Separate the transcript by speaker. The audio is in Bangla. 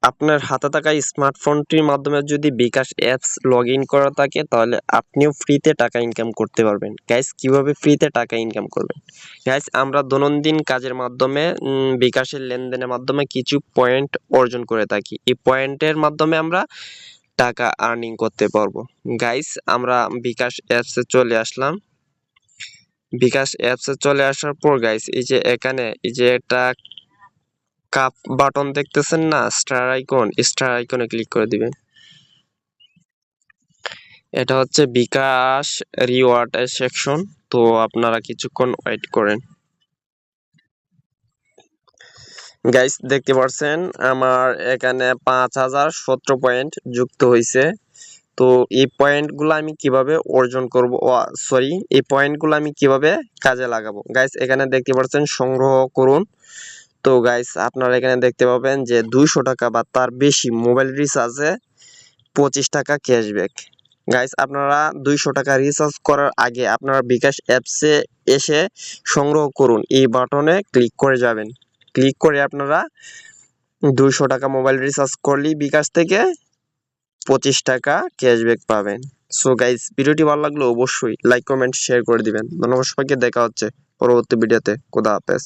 Speaker 1: আপনার হাতে থাকা স্মার্টফোনটির মাধ্যমে যদি বিকাশ অ্যাপস লগ ইন করা থাকে তাহলে আপনিও ফ্রিতে টাকা ইনকাম করতে পারবেন। গাইস, কিভাবে ফ্রিতে টাকা ইনকাম করবেন? গাইস, আমরা দৈনন্দিন কাজের মাধ্যমে বিকাশের লেনদেনের মাধ্যমে কিছু পয়েন্ট অর্জন করে থাকি। এই পয়েন্টের মাধ্যমে আমরা টাকা আর্নিং করতে পারবো। গাইস, আমরা বিকাশ অ্যাপসে চলে আসলাম। বিকাশ অ্যাপসে চলে আসার পর গাইস, এই যে এখানে এই যে একটা কাপ বাটন দেখতেছেন না, স্টার আইকন, স্টার আইকনে ক্লিক করে দিবেন। এটা হচ্ছে বিকাশ রিওয়ার্ড সেকশন। তো আপনারা কিছুক্ষণ ওয়েট করেন। গাইস, দেখতে পাচ্ছেন আমার এখানে 5017 পয়েন্ট যুক্ত হয়েছে। তো এই পয়েন্টগুলো আমি কিভাবে অর্জন করব, সরি, এই পয়েন্টগুলো আমি কিভাবে কাজে লাগাবো? গাইস, এখানে দেখতে পাচ্ছেন সংগ্রহ করুন। তো গাইস, আপনারা এখানে দেখতে পাবেন যে 200 টাকা বা তার বেশি মোবাইল রিচার্জে 25 টাকা ক্যাশব্যাক। গাইস, আপনারা 200 টাকা রিচার্জ করার আগে আপনারা বিকাশ অ্যাপসে এসে সংগ্রহ করুন এই বাটনে ক্লিক করে যাবেন। ক্লিক করে আপনারা 200 টাকা মোবাইল রিচার্জ করলেই বিকাশ থেকে 25 টাকা ক্যাশব্যাক পাবেন। সো গাইস, ভিডিওটি ভালো লাগলে অবশ্যই লাইক, কমেন্ট, শেয়ার করে দিবেন। ধন্যবাদ সবাইকে, দেখা হচ্ছে পরবর্তী ভিডিওতে। খোদা হাফেজ।